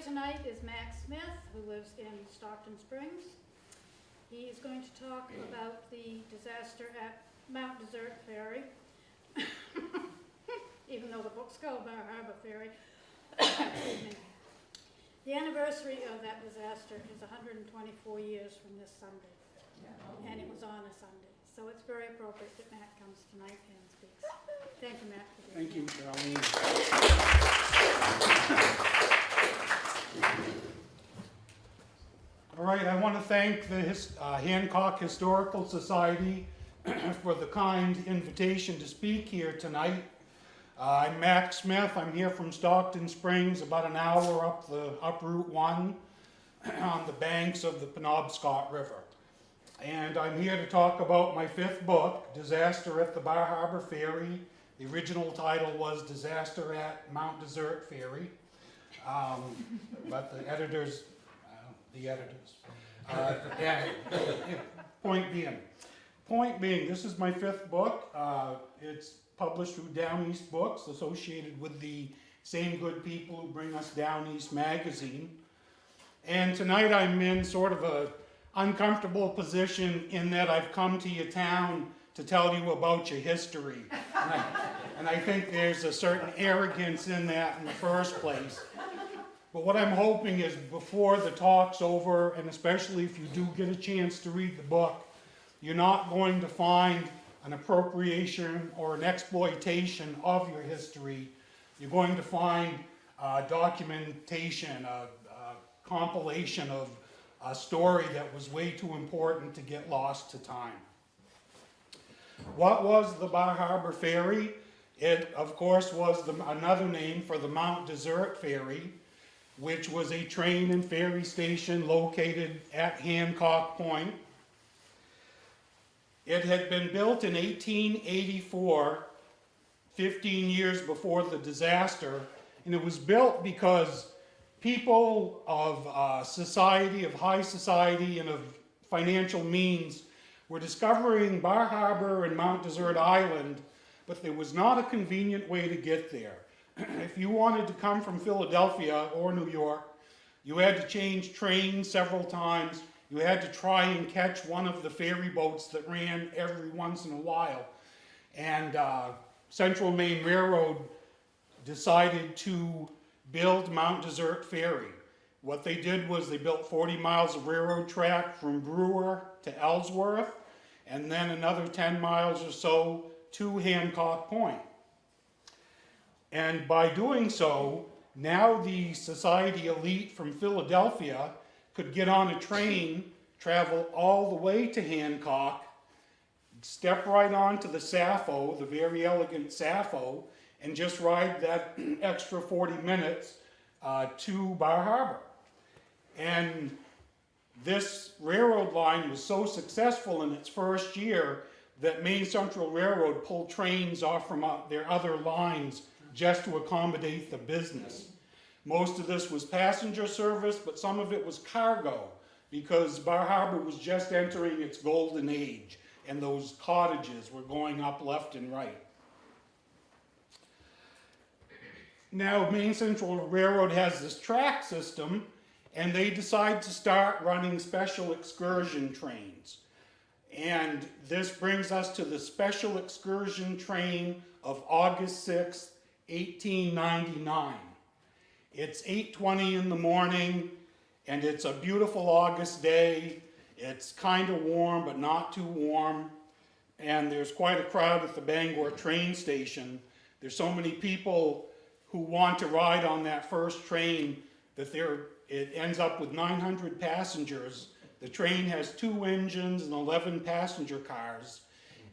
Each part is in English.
tonight is Max Smith, who lives in Stockton Springs. He is going to talk about the disaster at Mount Desert Ferry, even though the book's called Bar Harbor Ferry. Excuse me. The anniversary of that disaster is 124 years from this Sunday, and it was on a Sunday. So it's very appropriate that Matt comes tonight and speaks. Thank you, Matt. For being Thank you, here. Charlene. All right, I want to thank the Hancock Historical Society for the kind invitation to speak here tonight. I'm Max Smith. I'm here from Stockton Springs, about an hour up Route 1 on the banks of the Penobscot River. And I'm here to talk about my fifth book, Disaster at the Bar Harbor Ferry. The original title was Disaster at Mount Desert Ferry. But the editors, point being, this is my fifth book. It's published through Down East Books, associated with the same good people who bring us Down East magazine. And tonight I'm in sort of a uncomfortable position in that I've come to your town to tell you about your history. And I think there's a certain arrogance in that in the first place. But what I'm hoping is before the talk's over, and especially if you do get a chance to read the book, you're not going to find an appropriation or an exploitation of your history. You're going to find documentation, a compilation of a story that was way too important to get lost to time. What was the Bar Harbor Ferry? It, of course, was another name for the Mount Desert Ferry, which was a train and ferry station located at Hancock Point. It had been built in 1884, 15 years before the disaster, and it was built because people of society, of high society, and of financial means were discovering Bar Harbor and Mount Desert Island, but there was not a convenient way to get there. If you wanted to come from Philadelphia or New York, you had to change trains several times. You had to try and catch one of the ferry boats that ran every once in a while. And Central Maine Railroad decided to build Mount Desert Ferry. What they did was they built 40 miles of railroad track from Brewer to Ellsworth, and then another 10 miles or so to Hancock Point. And by doing so, now the society elite from Philadelphia could get on a train, travel all the way to Hancock, step right onto the Sappho, the very elegant Sappho, and just ride that extra 40 minutes to Bar Harbor. And this railroad line was so successful in its first year that Maine Central Railroad pulled trains off from their other lines just to accommodate the business. Most of this was passenger service, but some of it was cargo, because Bar Harbor was just entering its golden age, and those cottages were going up left and right. Now, Maine Central Railroad has this track system, and they decide to start running special excursion trains. And this brings us to the special excursion train of August 6th, 1899. It's 8:20 in the morning, and it's a beautiful August day. It's kind of warm, but not too warm. And there's quite a crowd at the Bangor train station. There's so many people who want to ride on that first train that it ends up with 900 passengers. The train has 2 engines and 11 passenger cars.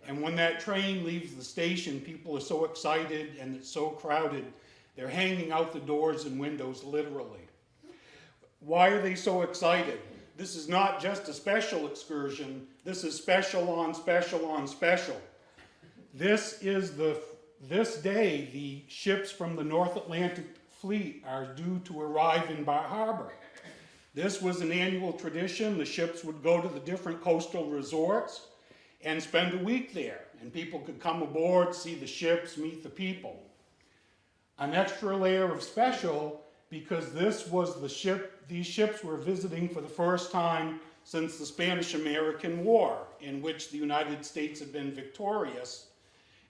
And when that train leaves the station, people are so excited and it's so crowded, they're hanging out the doors and windows, literally. Why are they so excited? This is not just a special excursion. This is special on special on special. This day, the ships from the North Atlantic Fleet are due to arrive in Bar Harbor. This was an annual tradition. The ships would go to the different coastal resorts and spend a week there. And people could come aboard, see the ships, meet the people. An extra layer of special because this was the ship, these ships were visiting for the first time since the Spanish-American War, in which the United States had been victorious.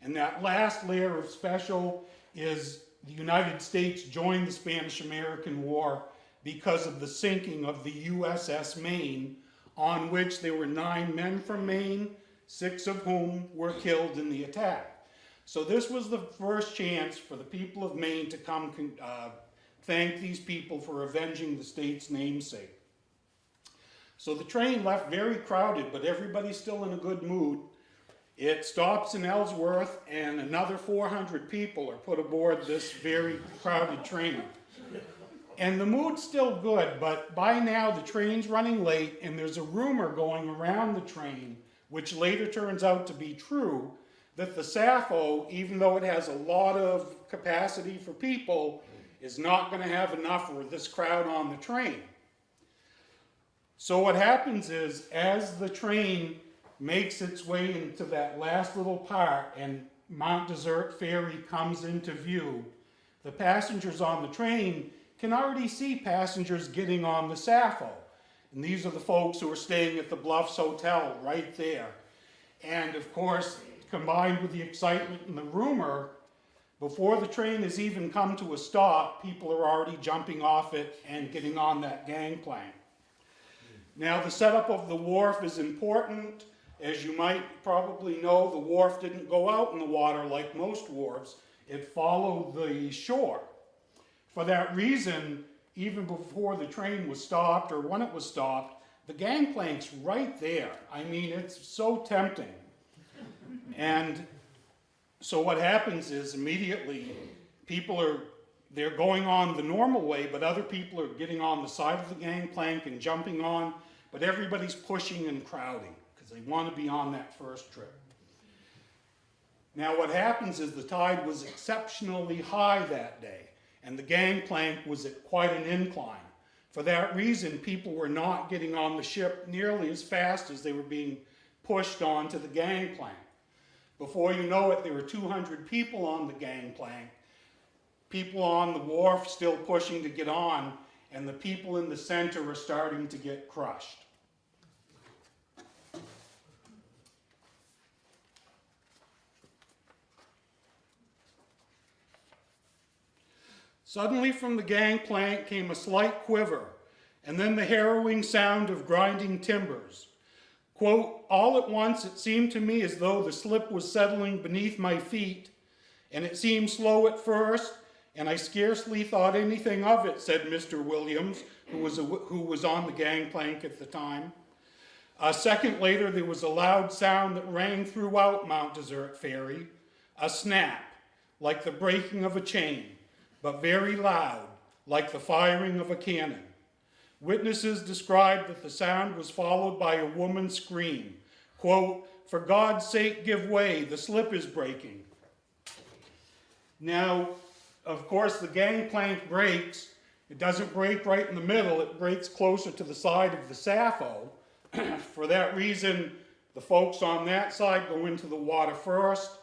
And that last layer of special is the United States joined the Spanish-American War because of the sinking of the USS Maine, on which there were 9 men from Maine, 6 of whom were killed in the attack. So this was the first chance for the people of Maine to come thank these people for avenging the state's namesake. So the train left very crowded, but everybody's still in a good mood. It stops in Ellsworth, and another 400 people are put aboard this very crowded train. And the mood's still good, but by now the train's running late, and there's a rumor going around the train, which later turns out to be true, that the Sappho, even though it has a lot of capacity for people, is not going to have enough for this crowd on the train. So what happens is, as the train makes its way into that last little part and Mount Desert Ferry comes into view, the passengers on the train can already see passengers getting on the Sappho. And these are the folks who are staying at the Bluffs Hotel right there. And of course, combined with the excitement and the rumor, before the train has even come to a stop, people are already jumping off it and getting on that gangplank. Now, the setup of the wharf is important. As you might probably know, the wharf didn't go out in the water like most wharves. It followed the shore. For that reason, even before the train was stopped or when it was stopped, the gangplank's right there. I mean, it's so tempting. And so what happens is immediately they're going on the normal way, but other people are getting on the side of the gangplank and jumping on, but everybody's pushing and crowding because they want to be on that first trip. Now what happens is the tide was exceptionally high that day, and the gangplank was at quite an incline. For that reason, people were not getting on the ship nearly as fast as they were being pushed onto the gangplank. Before you know it, there were 200 people on the gangplank, people on the wharf still pushing to get on, and the people in the center are starting to get crushed. Suddenly from the gangplank came a slight quiver, and then the harrowing sound of grinding timbers. Quote, all at once it seemed to me as though the slip was settling beneath my feet, and it seemed slow at first, and I scarcely thought anything of it, said Mr. Williams, who was on the gangplank at the time. A second later, there was a loud sound that rang throughout Mount Desert Ferry, a snap, like the breaking of a chain, but very loud, like the firing of a cannon. Witnesses described that the sound was followed by a woman's scream, quote, for God's sake, give way, the slip is breaking. Now, of course, the gangplank breaks. It doesn't break right in the middle, it breaks closer to the side of the Sappho. For that reason, the folks on that side go into the water first.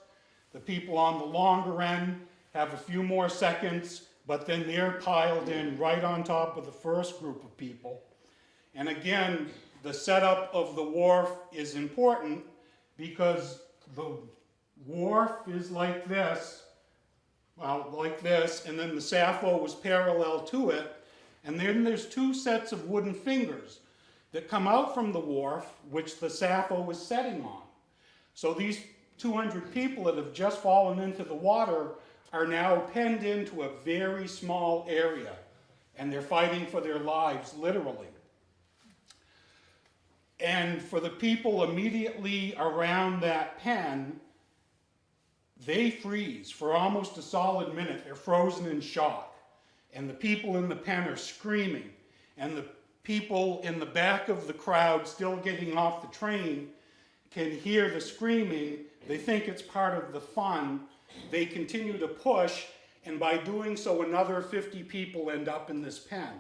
The people on the longer end have a few more seconds, but then they're piled in right on top of the first group of people. And again, the setup of the wharf is important because the wharf is like this, and then the Sappho was parallel to it, and then there's 2 sets of wooden fingers that come out from the wharf, which the Sappho was setting on. So these 200 people that have just fallen into the water are now penned into a very small area, and they're fighting for their lives, literally. And for the people immediately around that pen, they freeze for almost a solid minute. They're frozen in shock. And the people in the pen are screaming. And the people in the back of the crowd still getting off the train can hear the screaming. They think it's part of the fun. They continue to push, and by doing so, another 50 people end up in this pen.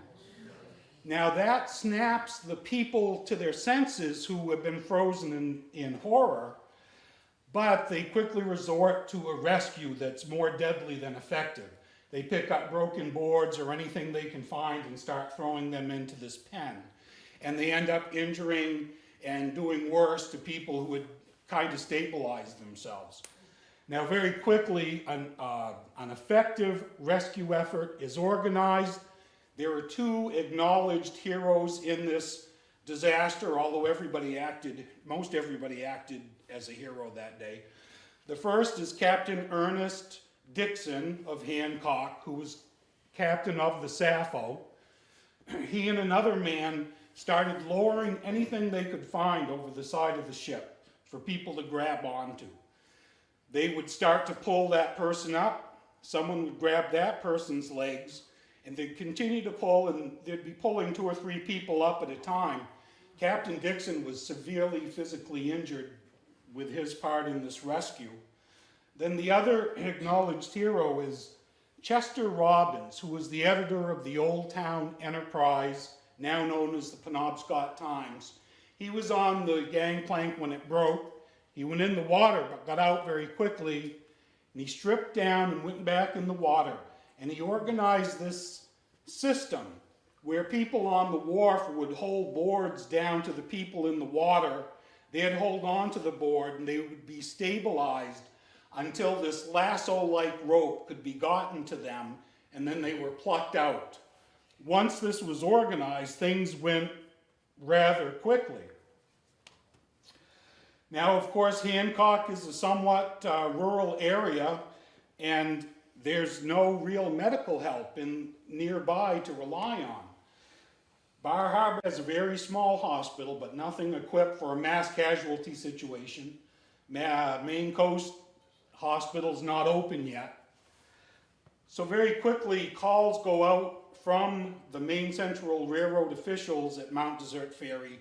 Now that snaps the people to their senses who have been frozen in horror, but they quickly resort to a rescue that's more deadly than effective. They pick up broken boards or anything they can find and start throwing them into this pen. And they end up injuring and doing worse to people who had kind of stabilized themselves. Now, very quickly, an effective rescue effort is organized. There are two acknowledged heroes in this disaster, although most everybody acted as a hero that day. The first is Captain Ernest Dixon of Hancock, who was captain of the Sappho. He and another man started lowering anything they could find over the side of the ship for people to grab onto. They would start to pull that person up, someone would grab that person's legs, and they'd continue to pull, and they'd be pulling 2 or 3 people up at a time. Captain Dixon was severely physically injured with his part in this rescue. Then the other acknowledged hero is Chester Robbins, who was the editor of the Old Town Enterprise, now known as the Penobscot Times. He was on the gangplank when it broke. He went in the water but got out very quickly, and he stripped down and went back in the water. And he organized this system where people on the wharf would hold boards down to the people in the water. They'd hold on to the board and they would be stabilized until this lasso-like rope could be gotten to them, and then they were plucked out. Once this was organized, things went rather quickly. Now, of course, Hancock is a somewhat rural area, and there's no real medical help nearby to rely on. Bar Harbor has a very small hospital, but nothing equipped for a mass casualty situation. Maine Coast Hospital's not open yet. So very quickly, calls go out from the Maine Central Railroad officials at Mount Desert Ferry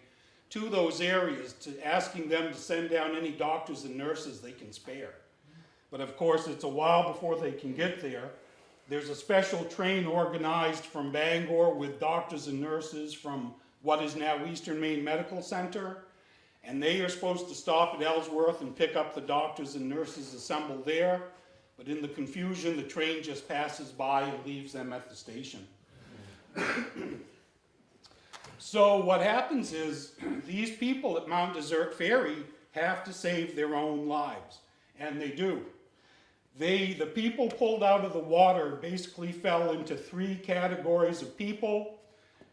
to those areas, to asking them to send down any doctors and nurses they can spare. But of course, it's a while before they can get there. There's a special train organized from Bangor with doctors and nurses from what is now Eastern Maine Medical Center, and they are supposed to stop at Ellsworth and pick up the doctors and nurses assembled there, but in the confusion, the train just passes by and leaves them at the station. So what happens is, these people at Mount Desert Ferry have to save their own lives, and they do. The people pulled out of the water basically fell into 3 categories of people.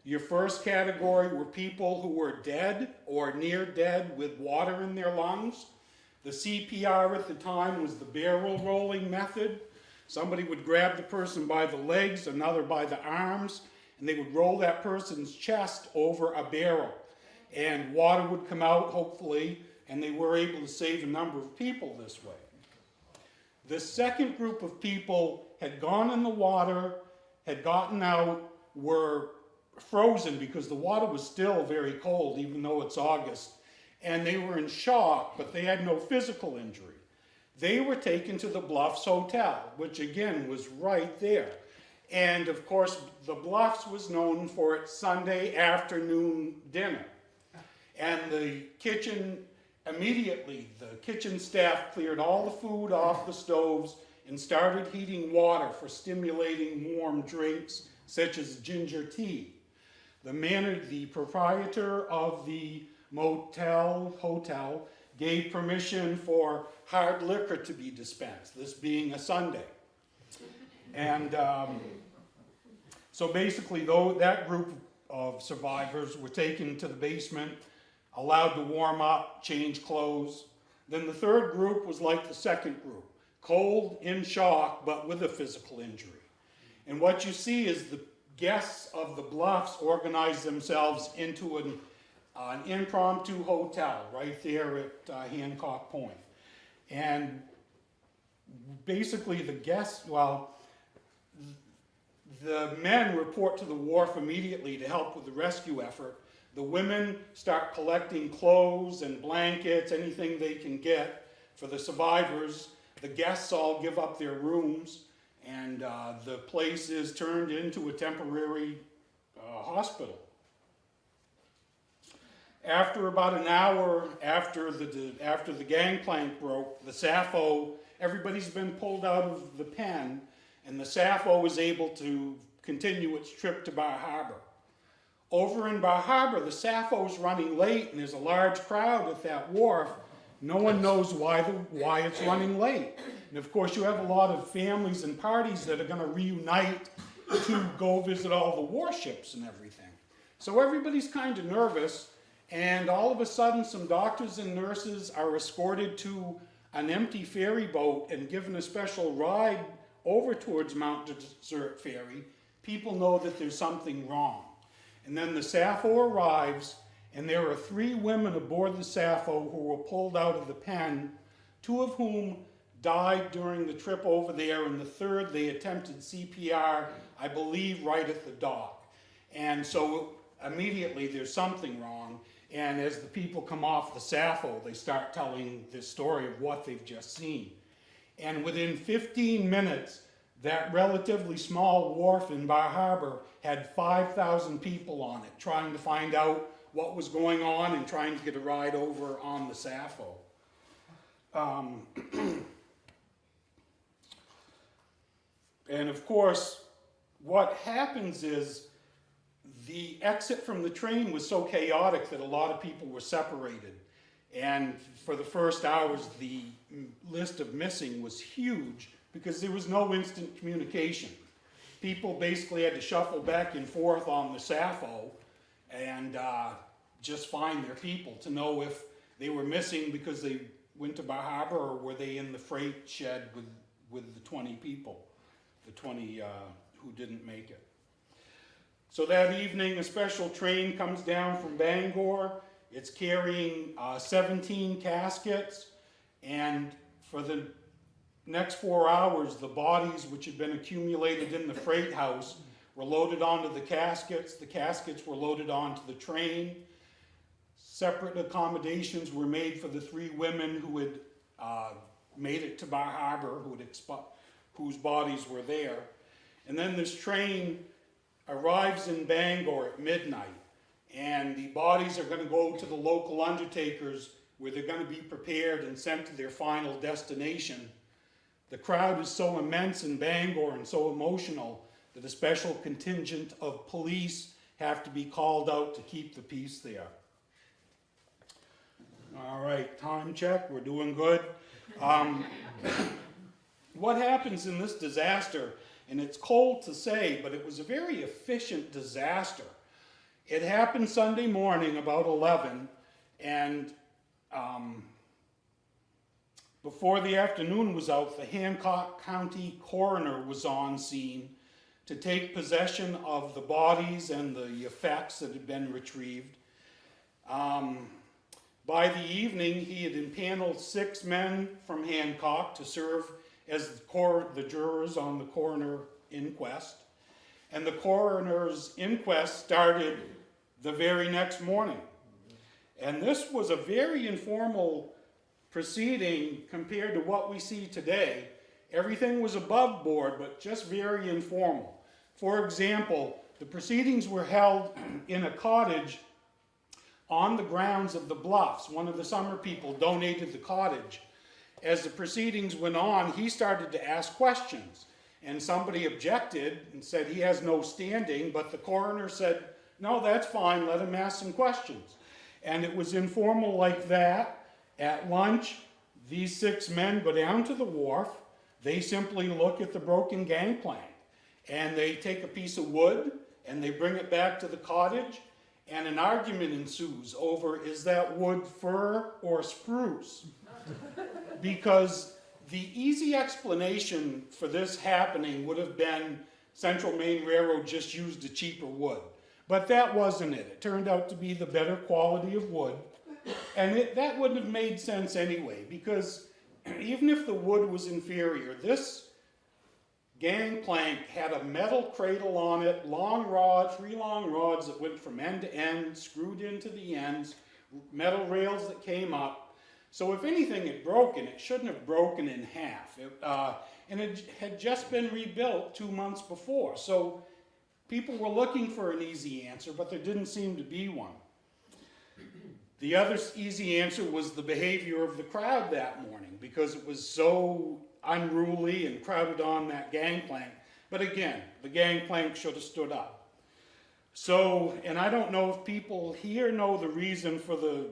Your first category were people who were dead or near dead with water in their lungs. The CPR at the time was the barrel rolling method. Somebody would grab the person by the legs, another by the arms, and they would roll that person's chest over a barrel. And water would come out, hopefully, and they were able to save a number of people this way. The second group of people had gone in the water, had gotten out, were frozen because the water was still very cold, even though it's August, and they were in shock, but they had no physical injury. They were taken to the Bluffs Hotel, which again was right there. And of course, the Bluffs was known for its Sunday afternoon dinner. And the kitchen staff cleared all the food off the stoves and started heating water for stimulating warm drinks, such as ginger tea. The proprietor of the hotel, gave permission for hard liquor to be dispensed, this being a Sunday. And so basically, that group of survivors were taken to the basement, allowed to warm up, change clothes. Then the third group was like the second group, cold, in shock, but with a physical injury. And what you see is the guests of the Bluffs organized themselves into an impromptu hotel right there at Hancock Point. And basically the men report to the wharf immediately to help with the rescue effort. The women start collecting clothes and blankets, anything they can get for the survivors. The guests all give up their rooms, and the place is turned into a temporary hospital. After about an hour after the gangplank broke, the Sappho, everybody's been pulled out of the pen, and the Sappho was able to continue its trip to Bar Harbor. Over in Bar Harbor, the Sappho's running late, and there's a large crowd at that wharf. No one knows why it's running late. And of course, you have a lot of families and parties that are going to reunite to go visit all the warships and everything. So everybody's kind of nervous, and all of a sudden, some doctors and nurses are escorted to an empty ferry boat and given a special ride over towards Mount Desert Ferry. People know that there's something wrong. And then the Sappho arrives, and there are 3 women aboard the Sappho who were pulled out of the pen, 2 of whom died during the trip over there, and the 3rd, they attempted CPR, I believe, right at the dock. And so immediately there's something wrong, and as the people come off the Sappho, they start telling this story of what they've just seen. And within 15 minutes, that relatively small wharf in Bar Harbor had 5,000 people on it, trying to find out what was going on and trying to get a ride over on the Sappho. And of course, what happens is the exit from the train was so chaotic that a lot of people were separated. And for the first hours, the list of missing was huge because there was no instant communication. People basically had to shuffle back and forth on the Sappho and just find their people to know if they were missing because they went to Bar Harbor or were they in the freight shed with the 20 people, the 20 who didn't make it. So that evening, a special train comes down from Bangor. It's carrying 17 caskets, and for the next 4 hours, the bodies which had been accumulated in the freight house were loaded onto the caskets were loaded onto the train. Separate accommodations were made for the 3 women who had made it to Bar Harbor, whose bodies were there. And then this train arrives in Bangor at midnight, and the bodies are going to go to the local undertakers where they're going to be prepared and sent to their final destination. The crowd is so immense in Bangor and so emotional that a special contingent of police have to be called out to keep the peace there. All right, time check, we're doing good. What happens in this disaster, and it's cold to say, but it was a very efficient disaster. It happened Sunday morning about 11, and before the afternoon was out, the Hancock County coroner was on scene to take possession of the bodies and the effects that had been retrieved. By the evening, he had impaneled 6 men from Hancock to serve as the jurors on the coroner inquest. And the coroner's inquest started the very next morning. And this was a very informal proceeding compared to what we see today. Everything was above board, but just very informal. For example, the proceedings were held in a cottage on the grounds of the Bluffs. One of the summer people donated the cottage. As the proceedings went on, he started to ask questions, and somebody objected and said he has no standing, but the coroner said, no, that's fine, let him ask some questions. And it was informal like that. At lunch, these 6 men go down to the wharf. They simply look at the broken gangplank, and they take a piece of wood and they bring it back to the cottage, and an argument ensues over, is that wood fir or spruce? Because the easy explanation for this happening would have been Central Maine Railroad just used a cheaper wood. But that wasn't it. It turned out to be the better quality of wood. And that wouldn't have made sense anyway, because even if the wood was inferior, this gangplank had a metal cradle on it, 3 long rods that went from end to end, screwed into the ends, metal rails that came up. So if anything had broken, it shouldn't have broken in half. And it had just been rebuilt 2 months before. So people were looking for an easy answer, but there didn't seem to be one. The other easy answer was the behavior of the crowd that morning, because it was so unruly and crowded on that gangplank But again, the gangplank should have stood up. So, and I don't know if people here know the reason for the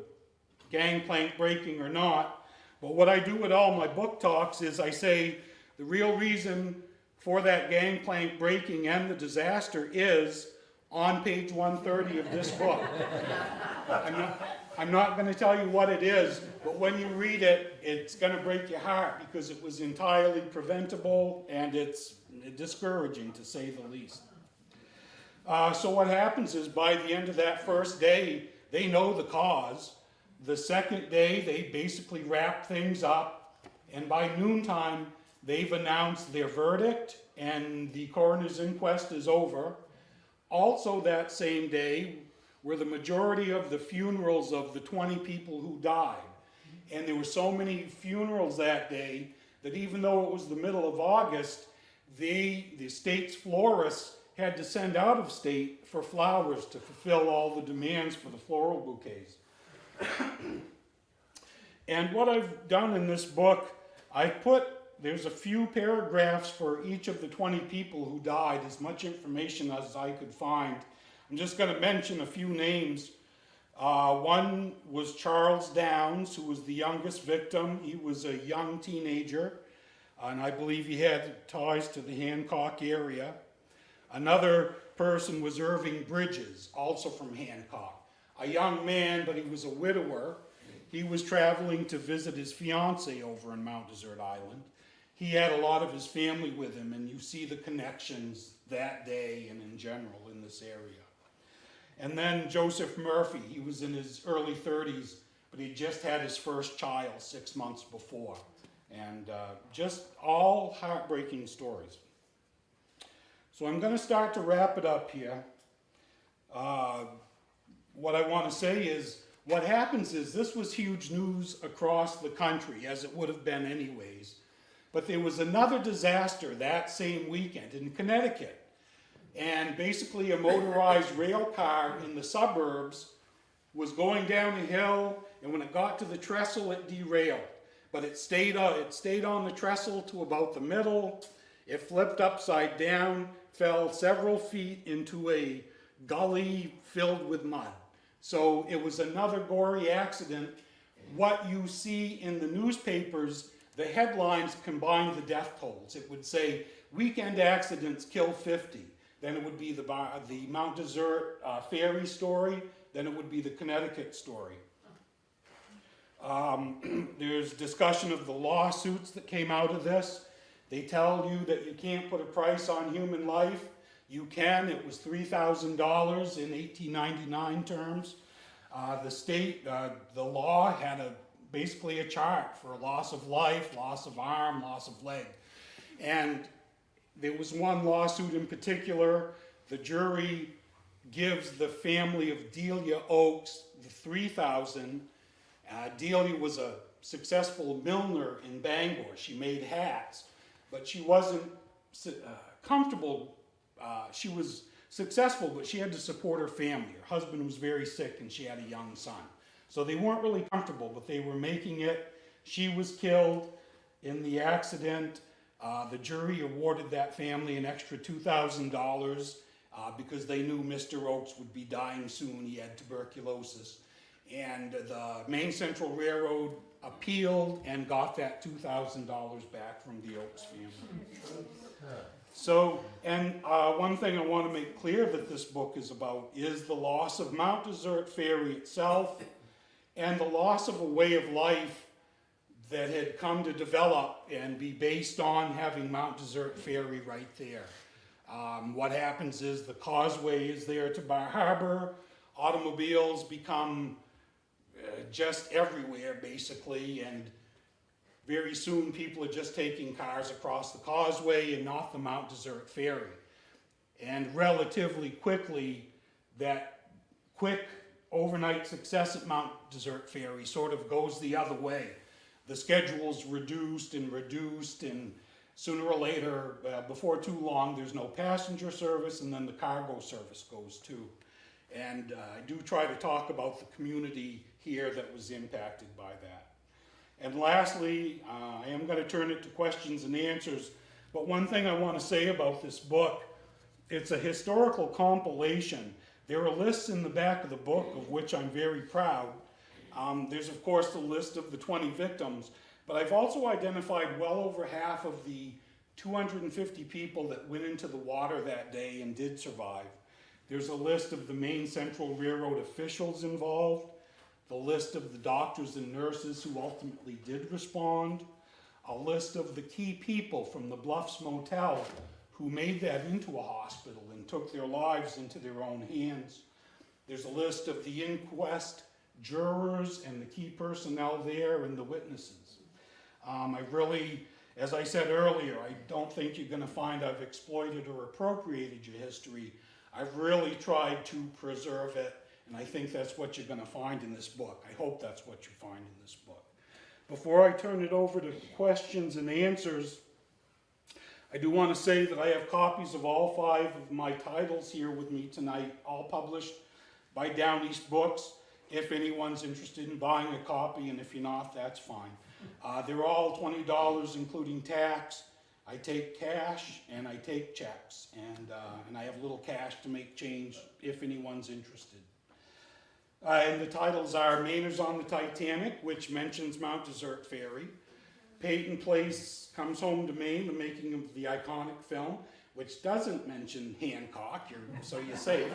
gangplank breaking or not, but what I do with all my book talks is I say the real reason for that gangplank breaking and the disaster is on page 130 of this book. I'm not going to tell you what it is, but when you read it, it's going to break your heart because it was entirely preventable and it's discouraging to say the least. So what happens is by the end of that first day, they know the cause. The second day, they basically wrap things up, and by noontime, they've announced their verdict and the coroner's inquest is over. Also that same day were the majority of the funerals of the 20 people who died. And there were so many funerals that day that even though it was the middle of August, the state's florists had to send out of state for flowers to fulfill all the demands for the floral bouquets. And what I've done in this book, there's a few paragraphs for each of the 20 people who died, as much information as I could find. I'm just going to mention a few names. One was Charles Downs, who was the youngest victim. He was a young teenager, and I believe he had ties to the Hancock area. Another person was Irving Bridges, also from Hancock. A young man, but he was a widower. He was traveling to visit his fiancée over in Mount Desert Island. He had a lot of his family with him, and you see the connections that day and in general in this area. And then Joseph Murphy, he was in his early 30s, but he just had his first child 6 months before. And just all heartbreaking stories. So I'm going to start to wrap it up here. What I want to say is, what happens is this was huge news across the country, as it would have been anyways. But there was another disaster that same weekend in Connecticut. And basically a motorized rail car in the suburbs was going down a hill, and when it got to the trestle, it derailed. But it stayed on the trestle to about the middle. It flipped upside down, fell several feet into a gully filled with mud. So it was another gory accident. What you see in the newspapers, the headlines combine the death tolls. It would say, weekend accidents kill 50. Then it would be the Mount Desert Ferry story. Then it would be the Connecticut story. There's discussion of the lawsuits that came out of this. They tell you that you can't put a price on human life. You can. It was $3,000 in 1899 terms. The state, the law had basically a chart for loss of life, loss of arm, loss of leg. And there was one lawsuit in particular. The jury gives the family of Delia Oakes the $3,000. Delia was a successful milliner in Bangor. She made hats, but she wasn't comfortable. She was successful, but she had to support her family. Her husband was very sick and she had a young son. So they weren't really comfortable, but they were making it. She was killed in the accident. The jury awarded that family an extra $2,000 because they knew Mr. Oakes would be dying soon. He had tuberculosis. And the Maine Central Railroad appealed and got that $2,000 back from the Oakes family. So, and one thing I want to make clear that this book is about is the loss of Mount Desert Ferry itself and the loss of a way of life that had come to develop and be based on having Mount Desert Ferry right there. What happens is the causeway is there to Bar Harbor. Automobiles become just everywhere, basically, and very soon people are just taking cars across the causeway and not the Mount Desert Ferry. And relatively quickly, that quick overnight success at Mount Desert Ferry sort of goes the other way. The schedule's reduced, and sooner or later, before too long, there's no passenger service, and then the cargo service goes too. And I do try to talk about the community here that was impacted by that. And lastly, I am going to turn it to questions and answers, But one thing I want to say about this book, it's a historical compilation. There are lists in the back of the book of which I'm very proud. There's of course the list of the 20 victims, but I've also identified well over half of the 250 people that went into the water that day and did survive. There's a list of the Maine Central Railroad officials involved, the list of the doctors and nurses who ultimately did respond, a list of the key people from the Bluffs Motel who made that into a hospital and took their lives into their own hands. There's a list of the inquest jurors and the key personnel there and the witnesses. I really, as I said earlier, I don't think you're going to find I've exploited or appropriated your history. I've really tried to preserve it, and I think that's what you're going to find in this book. I hope that's what you find in this book. Before I turn it over to questions and answers, I do want to say that I have copies of all 5 of my titles here with me tonight, all published by Down East Books. If anyone's interested in buying a copy, and if you're not, that's fine. They're all $20, including tax. I take cash and I take checks, and I have a little cash to make change if anyone's interested. And the titles are Mainers on the Titanic, which mentions Mount Desert Ferry. Peyton Place Comes Home to Maine, the making of the iconic film, which doesn't mention Hancock, so you're safe.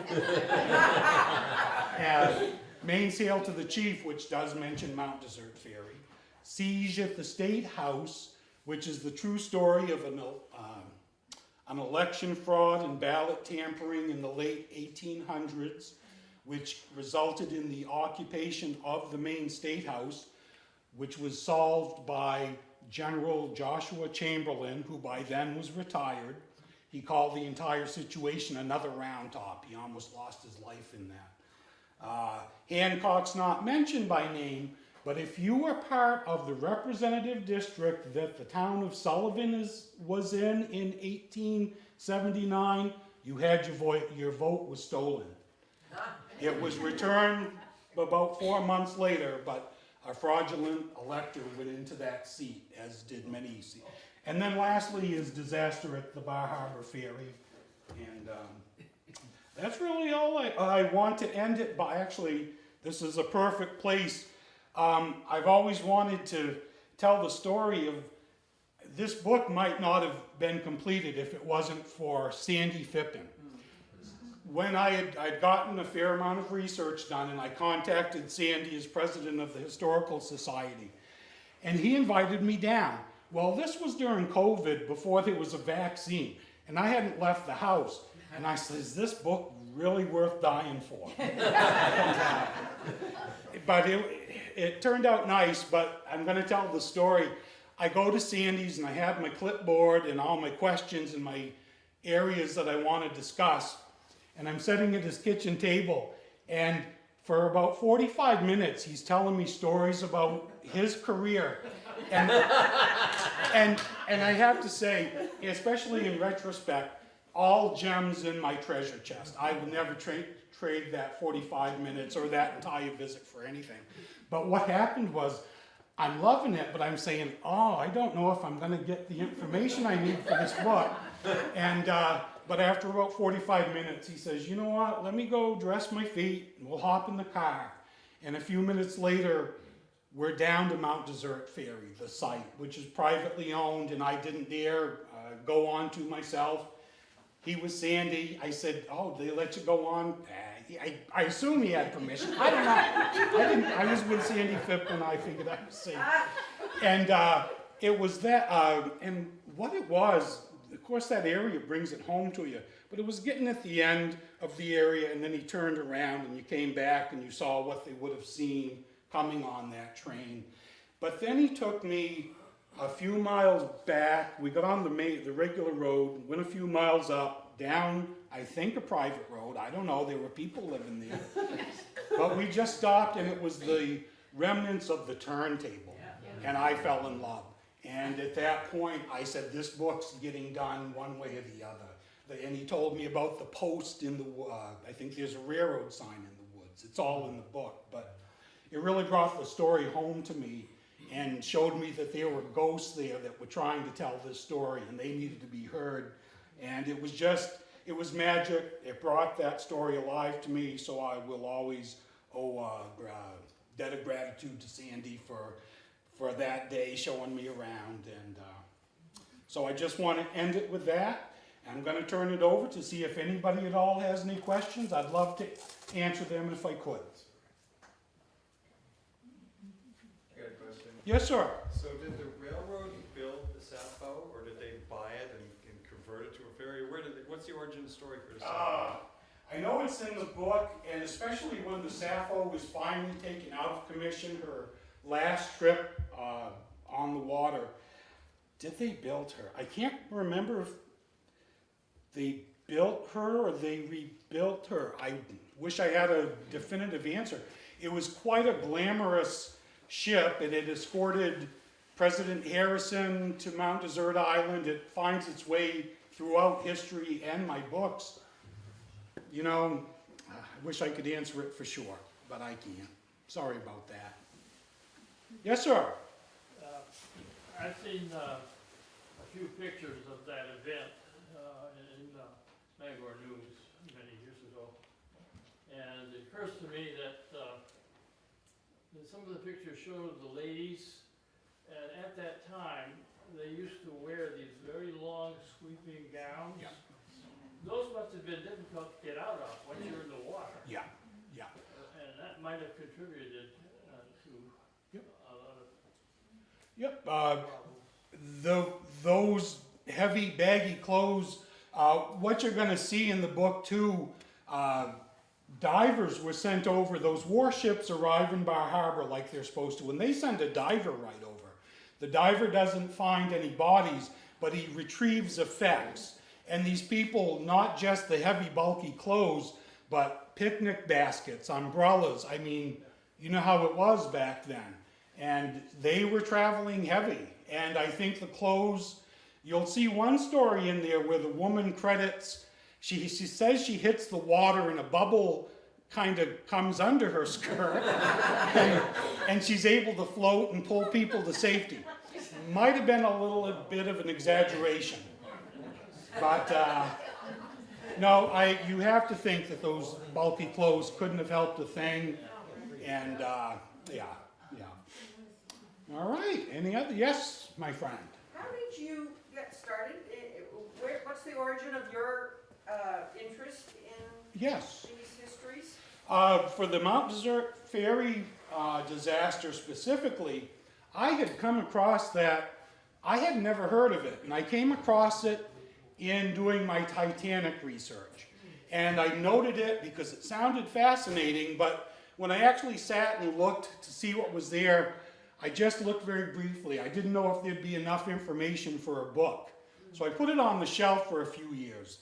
Maine's Hail to the Chief, which does mention Mount Desert Ferry. Siege at the State House, which is the true story of an election fraud and ballot tampering in the late 1800s, which resulted in the occupation of the Maine State House, which was solved by General Joshua Chamberlain, who by then was retired. He called the entire situation another round top. He almost lost his life in that. Hancock's not mentioned by name, but if you were part of the representative district that the town of Sullivan was in 1879, you had your vote was stolen. It was returned about 4 months later, but a fraudulent elector went into that seat, as did many seats. And then lastly is disaster at the Bar Harbor Ferry. And that's really all I want to end it by. Actually, this is a perfect place. I've always wanted to tell the story of this book might not have been completed if it wasn't for Sandy Phippen. When I'd gotten a fair amount of research done, and I contacted Sandy as president of the Historical Society, and he invited me down. Well, this was during COVID, before there was a vaccine, and I hadn't left the house. And I said, is this book really worth dying for? But it turned out nice, but I'm going to tell the story. I go to Sandy's, and I have my clipboard and all my questions and my areas that I want to discuss. And I'm sitting at his kitchen table, and for about 45 minutes, he's telling me stories about his career. And I have to say, especially in retrospect, all gems in my treasure chest. I would never trade that 45 minutes or that entire visit for anything. But what happened was, I'm loving it, but I'm saying, oh, I don't know if I'm going to get the information I need for this book. And but after about 45 minutes, he says, you know what, let me go dress my feet, and we'll hop in the car. And a few minutes later, we're down to Mount Desert Ferry, the site, which is privately owned, and I didn't dare go on to myself. He was Sandy. I said, oh, they let you go on? I assume he had permission. I don't know. I was with Sandy Phippen. I figured I was safe. And it was that, and what it was, of course that area brings it home to you, but it was getting at the end of the area, and then he turned around and you came back and you saw what they would have seen coming on that train. But then he took me a few miles back. We got on the regular road, went a few miles up, down, I think, a private road. I don't know, there were people living there. But we just stopped, and it was the remnants of the turntable, and I fell in love. And at that point, I said, this book's getting done one way or the other. And he told me about the post in the, I think there's a railroad sign in the woods. It's all in the book, but it really brought the story home to me. and showed me that there were ghosts there that were trying to tell this story, and they needed to be heard. And it was magic. It brought that story alive to me, so I will always owe a debt of gratitude to Sandy for that day showing me around. And so I just want to end it with that. I'm going to turn it over to see if anybody at all has any questions. I'd love to answer them if I could. I got a question. Yes, sir. So did the railroad build the Sappho, or did they buy it and convert it to a ferry? What's the origin story for the Sappho? I know it's in the book, and especially when the Sappho was finally taken out of commission, her last trip on the water. Did they build her? I can't remember if they built her or they rebuilt her. I wish I had a definitive answer. It was quite a glamorous ship. It had escorted President Harrison to Mount Desert Island. It finds its way throughout history and my books. You know, I wish I could answer it for sure, but I can't. Sorry about that. Yes, sir. I've seen a few pictures of that event in Bangor News many years ago. And it occurs to me that some of the pictures show the ladies, and at that time, they used to wear these very long sweeping gowns. Yeah. Those must have been difficult to get out of once you're in the water. Yeah, yeah. And that might have contributed to Yep. a lot of Yep. problems. Those heavy, baggy clothes, what you're going to see in the book too, divers were sent over. Those warships arrive in Bar Harbor like they're supposed to, and they send a diver right over. The diver doesn't find any bodies, but he retrieves effects. And these people, not just the heavy, bulky clothes, but picnic baskets, umbrellas. I mean, you know how it was back then. And they were traveling heavy. And I think the clothes, you'll see one story in there where the woman credits, she says she hits the water and a bubble kind of comes under her skirt. and she's able to float and pull people to safety. Might have been a little bit of an exaggeration. But no, you have to think that those bulky clothes couldn't have helped a thing. And yeah. All right, any other? Yes, my friend. How did you get started? What's the origin of your interest in Yes. these histories? For the Mount Desert Ferry disaster specifically, I had come across that. I had never heard of it, and I came across it in doing my Titanic research. And I noted it because it sounded fascinating, but when I actually sat and looked to see what was there, I just looked very briefly. I didn't know if there'd be enough information for a book. So I put it on the shelf for a few years.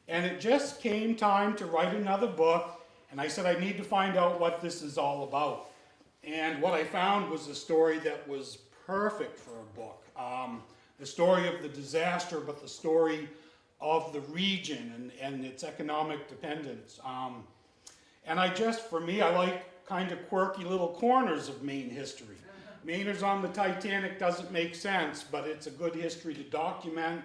And it just came time to write another book, and I said I need to find out what this is all about. And what I found was a story that was perfect for a book. The story of the disaster, but the story of the region and its economic dependence. And for me, I like kind of quirky little corners of Maine history. Mainers on the Titanic doesn't make sense, but it's a good history to document.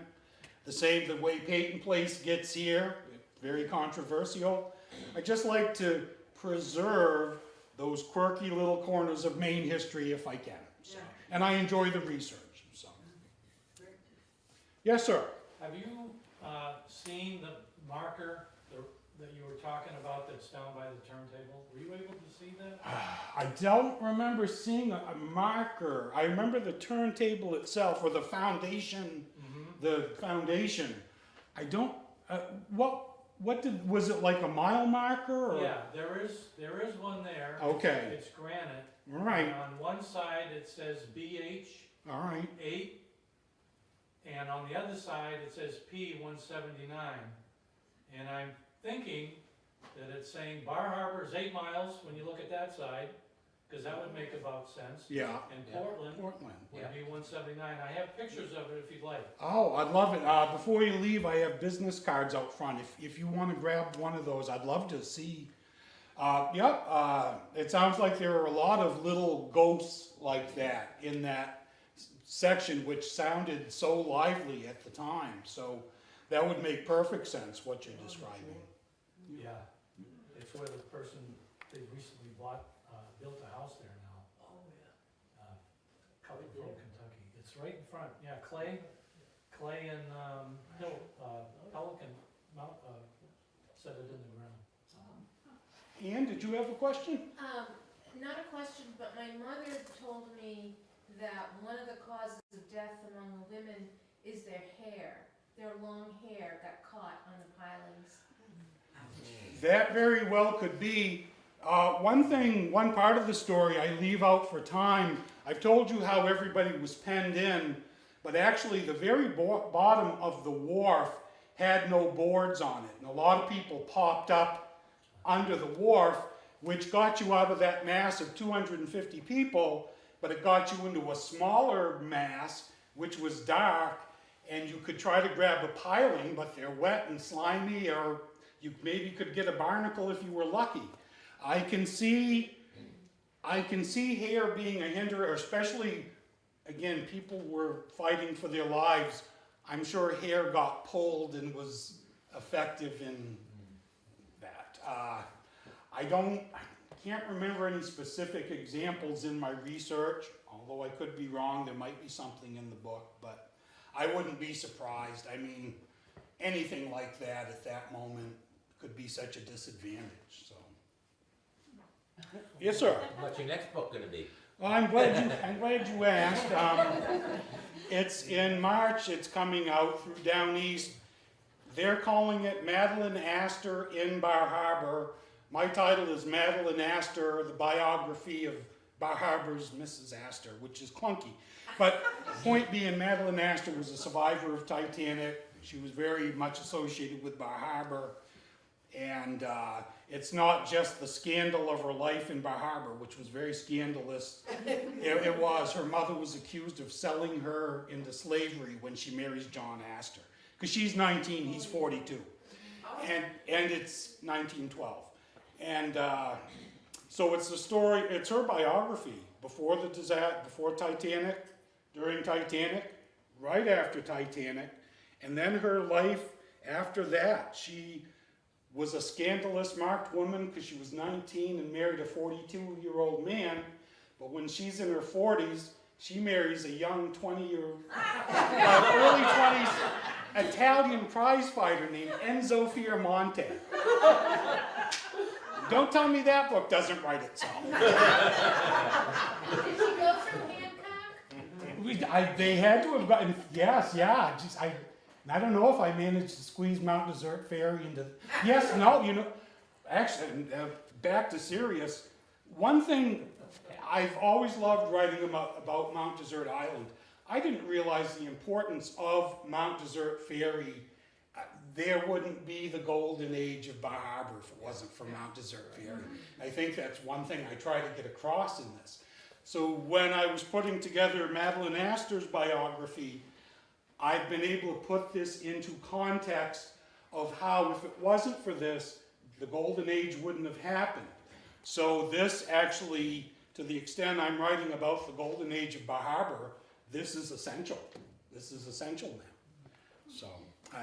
The way Peyton Place gets here, very controversial. I just like to preserve those quirky little corners of Maine history if I can. So. And I enjoy the research. So. Yes, sir. Have you seen the marker that you were talking about that's down by the turntable? Were you able to see that? I don't remember seeing a marker. I remember the turntable itself, or the foundation. Mm-hmm. The foundation. I don't. Was it like a mile marker? Or? Yeah, there is one there. Okay. It's granite. All right. And on one side it says BH. All right. 8. And on the other side it says P179. And I'm thinking that it's saying Bar Harbor is 8 miles when you look at that side, because that would make about sense. Yeah. And Portland would Yeah. be 179. I have pictures of it if you'd like. Oh, I'd love it. Before you leave, I have business cards out front. If you want to grab one of those, I'd love to see It sounds like there are a lot of little ghosts like that in that section, which sounded so lively at the time. So that would make perfect sense, what you're describing. Yeah, it's where the person, they recently built a house there now. Oh, yeah. Coming from Kentucky. It's right in front, yeah, Clay and, Pelican Mount, set it in the ground. Ann, did you have a question? Not a question, but my mother told me that one of the causes of death among the women is their hair. Their long hair got caught on the pilings. That very well could be. One part of the story I leave out for time. I've told you how everybody was penned in, but actually the very bottom of the wharf had no boards on it. And a lot of people popped up under the wharf, which got you out of that mass of 250 people, but it got you into a smaller mass, which was dark, and you could try to grab a piling, but they're wet and slimy, or you maybe could get a barnacle if you were lucky. I can see hair being a hindrance, especially, again, people were fighting for their lives. I'm sure hair got pulled and was effective in that. I can't remember any specific examples in my research, although I could be wrong. There might be something in the book, but I wouldn't be surprised. I mean, anything like that at that moment could be such a disadvantage, so. Yes, sir. What's your next book gonna be? Well, I'm glad you asked. It's in March, it's coming out through Down East. They're calling it Madeline Astor in Bar Harbor. My title is Madeline Astor, the biography of Bar Harbor's Mrs. Astor, which is clunky. But point being, Madeline Astor was a survivor of Titanic. She was very much associated with Bar Harbor. And it's not just the scandal of her life in Bar Harbor, which was very scandalous. It was. Her mother was accused of selling her into slavery when she marries John Astor. Because she's 19, he's 42. And it's 1912. And so it's the story, it's her biography before the disaster, before Titanic, during Titanic, right after Titanic, and then her life after that. She was a scandalous marked woman because she was 19 and married a 42-year-old man, but when she's in her 40s, she marries a young 20-year-old, early 20s Italian prize fighter named Enzo Fioramonte. Don't tell me that book doesn't write itself. Did she go through Hancock? They had to have gotten, yes, yeah. I don't know if I managed to squeeze Mount Desert Ferry into, yes, no, actually, back to serious. One thing, I've always loved writing about Mount Desert Island. I didn't realize the importance of Mount Desert Ferry. There wouldn't be the golden age of Bar Harbor if it wasn't for Mount Desert Ferry. I think that's one thing I try to get across in this. So when I was putting together Madeline Astor's biography, I've been able to put this into context of how, if it wasn't for this, the golden age wouldn't have happened. So this actually, to the extent I'm writing about the golden age of Bar Harbor, this is essential. This is essential now. So,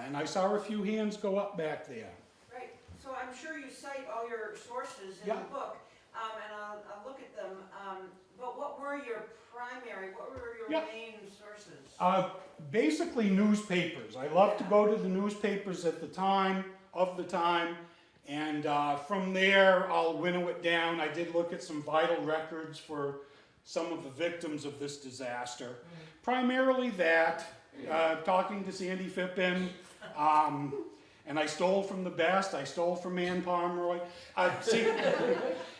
and I saw a few hands go up back there. Right, so I'm sure you cite all your sources in the book, and I'll look at them, but what were your main sources? Basically newspapers. I love to go to the newspapers at the time, and from there I'll winnow it down. I did look at some vital records for some of the victims of this disaster. Primarily that, talking to Sandy Phippen, and I stole from the best. I stole from Ann Pomeroy.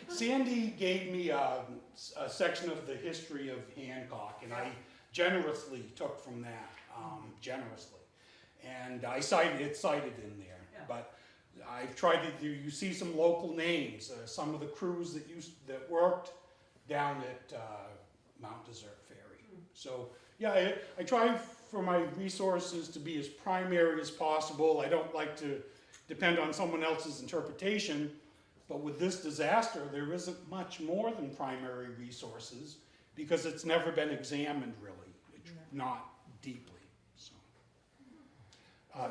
Sandy gave me a section of the history of Hancock, and I generously took from that, and I cited in there. Yeah. But I've tried to. You see some local names, some of the crews that worked down at Mount Desert Ferry. So yeah, I try for my resources to be as primary as possible. I don't like to depend on someone else's interpretation, But with this disaster, there isn't much more than primary resources because it's never been examined really, not deeply. So,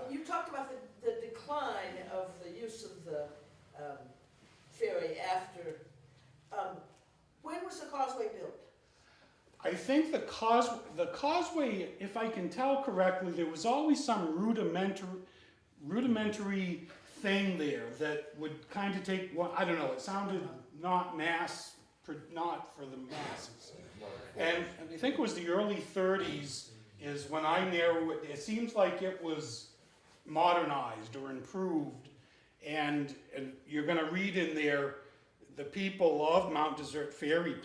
You talked about the decline of the use of the ferry after, when was the causeway built? I think the causeway, if I can tell correctly, there was always some rudimentary thing there that would kind of take, well, I don't know, it sounded not for the masses. And I think it was the early 30s is when I narrow it. It seems like it was modernized or improved, and you're going to read in there the people of Mount Desert Ferry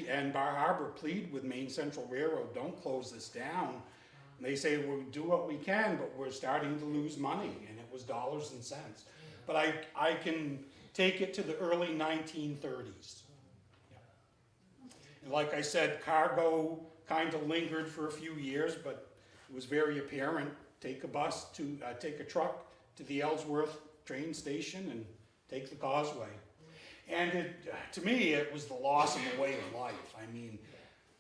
and Bar Harbor plead with Maine Central Railroad, don't close this down. And they say, we'll do what we can, but we're starting to lose money, and it was dollars and cents. But I can take it to the early 1930s. And like I said, cargo kind of lingered for a few years, but it was very apparent. Take a truck to the Ellsworth train station and take the causeway. And to me, it was the loss of a way of life. I mean,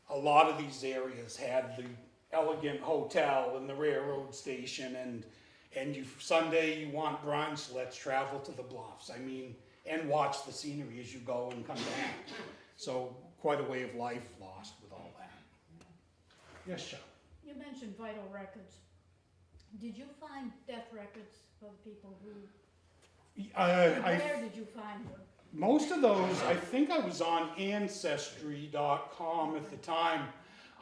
a lot of these areas had the elegant hotel and the railroad station, and Sunday you want brunch, let's travel to the bluffs. I mean, and watch the scenery as you go and come back. So quite a way of life lost with all that. Yes, Sean? You mentioned vital records. Did you find death records for the people who, where did you find them? Most of those, I think I was on Ancestry.com at the time.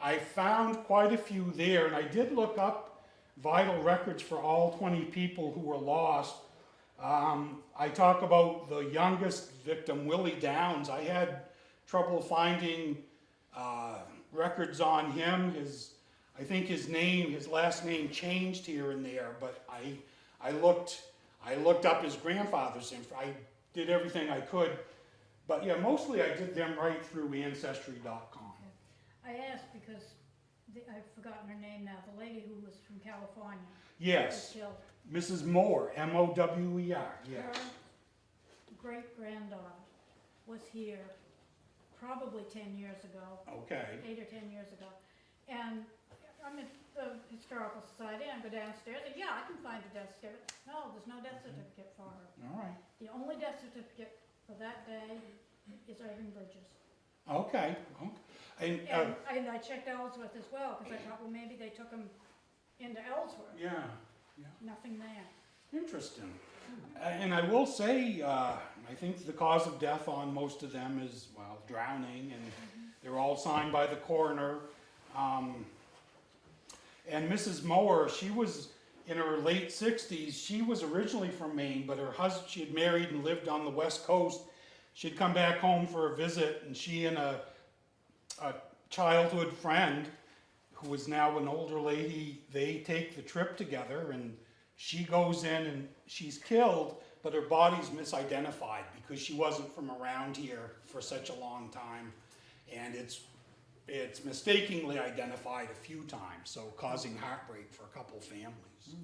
I found quite a few there, and I did look up vital records for all 20 people who were lost. I talk about the youngest victim, Willie Downs. I had trouble finding records on him. I think his last name changed here and there, but I looked up his grandfather's info. I did everything I could, but yeah, mostly I did them right through Ancestry.com. I asked because I've forgotten her name now, the lady who was from California. Yes, was killed. Mrs. Moore, Mower, yes. Her great-granddaughter was here probably 10 years ago. Okay. 8 or 10 years ago. And I'm at the Historical Society, and I go downstairs, and yeah, I can find a death certificate. No, there's no death certificate for her. All right. The only death certificate for that day is Irving Bridges. Okay. And And I checked Ellsworth as well, because I thought, well, maybe they took him into Ellsworth. yeah, Nothing there. interesting. And I will say, I think the cause of death on most of them is, well, drowning, and they're all signed by the coroner. And Mrs. Mower, she was in her late 60s. She was originally from Maine, but her husband, she had married and lived on the West Coast. She'd come back home for a visit, and she and a childhood friend, who is now an older lady, they take the trip together, and she goes in and she's killed, but her body's misidentified because she wasn't from around here for such a long time, and it's mistakenly identified a few times, so causing heartbreak for a couple families. She's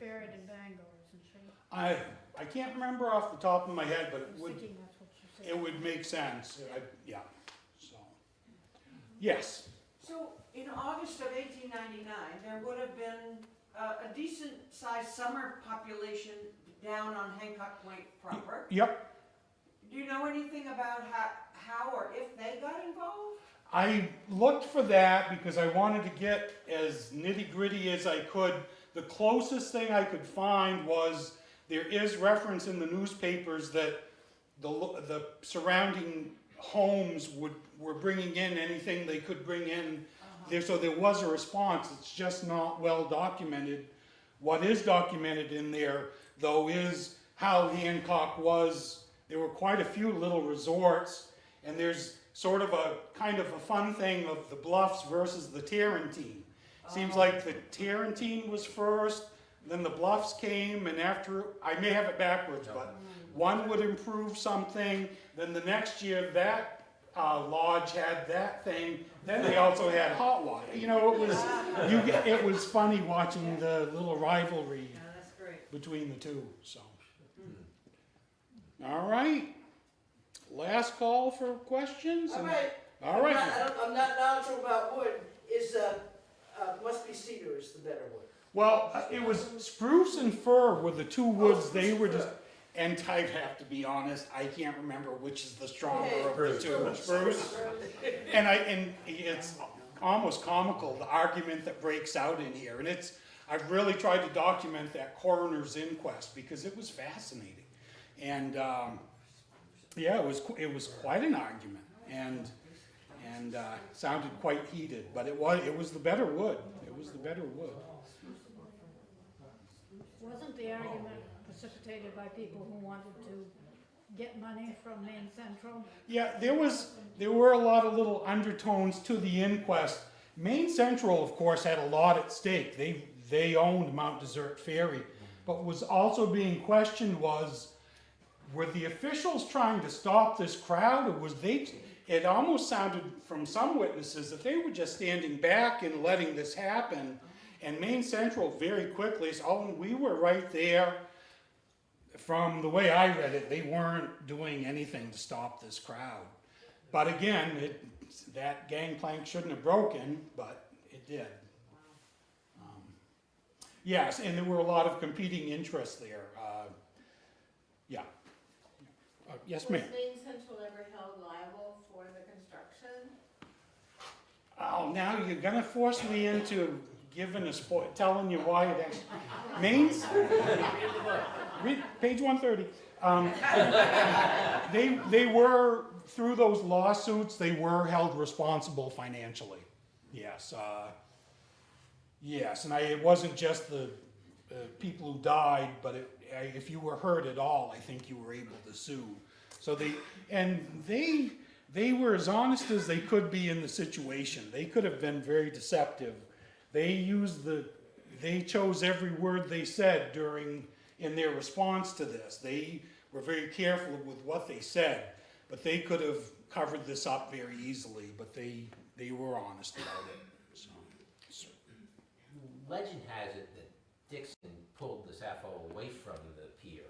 buried in Bangor, isn't she? I can't remember off the top of my head, but I was thinking that's what she said. it would make sense. Yeah. So yes. So in August of 1899, there would have been a decent-sized summer population down on Hancock Point proper. Yep. Do you know anything about how or if they got involved? I looked for that because I wanted to get as nitty-gritty as I could. The closest thing I could find was there is reference in the newspapers that the surrounding homes were bringing in anything they could bring in. So there was a response. It's just not well documented. What is documented in there, though, is how Hancock was. There were quite a few little resorts, and there's sort of a kind of a fun thing of the Bluffs versus the Tarantine. Seems like the Tarantine was first, then the Bluffs came, and after, I may have it backwards, but one would improve something, then the next year that lodge had that thing, then they also had hot water. You know, it was funny watching the little rivalry Yeah, that's great. between the two, so. All right. last call for questions. All and- right. All right. I'm not knowledgeable about wood, must be cedar is the better wood. Well, it was spruce and fir were the two woods they were just, and I have to be honest, I can't remember which is the stronger of the two. Spruce. And it's almost comical, the argument that breaks out in here. And I've really tried to document that coroner's inquest because it was fascinating. And, yeah, it was quite an argument and sounded quite heated, but it was the better wood. It was the better wood. Wasn't the argument precipitated by people who wanted to get money from Maine Central? Yeah, there were a lot of little undertones to the inquest. Maine Central, of course, had a lot at stake. They owned Mount Desert Ferry, but was also being questioned were the officials trying to stop this crowd, or it almost sounded from some witnesses that they were just standing back and letting this happen. And Maine Central very quickly said, oh, we were right there. From the way I read it, they weren't doing anything to stop this crowd. But again, that gangplank shouldn't have broken, but it did. Yes, and there were a lot of competing interests there. Yeah. Yes, ma'am. Was Maine Central ever held liable for the construction? Oh, now you're gonna force me into telling you why it actually. Maine's? Read page 130. They were, through those lawsuits, they were held responsible financially. Yes. Yes, and it wasn't just the people who died, but if you were hurt at all, I think you were able to sue. So they were as honest as they could be in the situation. They could have been very deceptive. They chose every word they said in their response to this. They were very careful with what they said, but they could have covered this up very easily, but they were honest about it. So. Legend has it that Dixon pulled the Sappho away from the pier.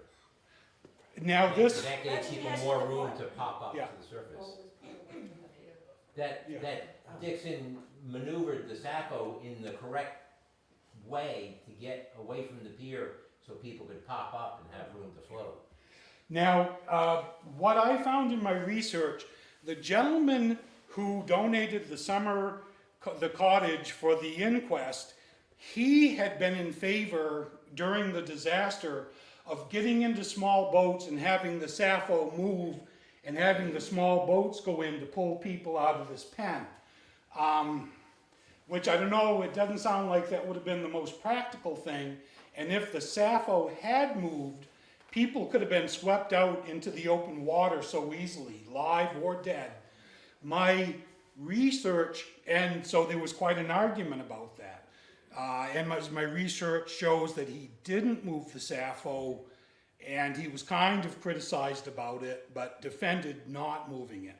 Now this. That gave people more room to pop up Yeah. to the surface. That Dixon maneuvered the Sappho in the correct way to get away from the pier so people could pop up and have room to float. Now, what I found in my research, the gentleman who donated the cottage for the inquest, he had been in favor during the disaster of getting into small boats and having the Sappho move and having the small boats go in to pull people out of this pen. Which I don't know, it doesn't sound like that would have been the most practical thing. And if the Sappho had moved, people could have been swept out into the open water so easily, live or dead. My research, and so there was quite an argument about that. And my research shows that he didn't move the Sappho, and he was kind of criticized about it, but defended not moving it.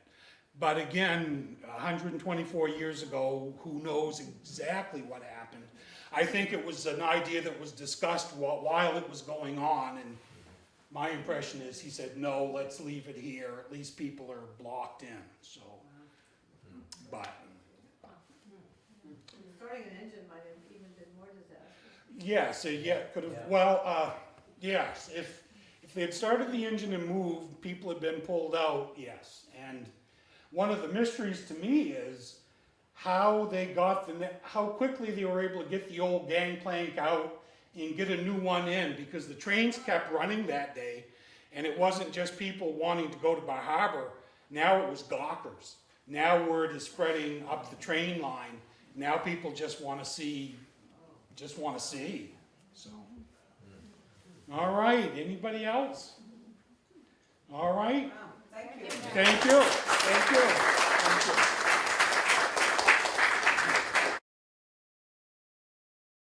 But again, 124 years ago, who knows exactly what happened. I think it was an idea that was discussed while it was going on, and my impression is he said, no, let's leave it here. At least people are blocked in, so. But. Starting an engine might have even been more disastrous. Yes, yeah, could have, well, yes, if they had started the engine and moved, people had been pulled out, yes. And one of the mysteries to me is how quickly they were able to get the old gangplank out and get a new one in, because the trains kept running that day, and it wasn't just people wanting to go to Bar Harbor. Now it was gawkers. Now word is spreading up the train line. Now people just want to see. So, all right. Anybody else? All right. Wow, thank you. Thank you. Thank you. Thank you.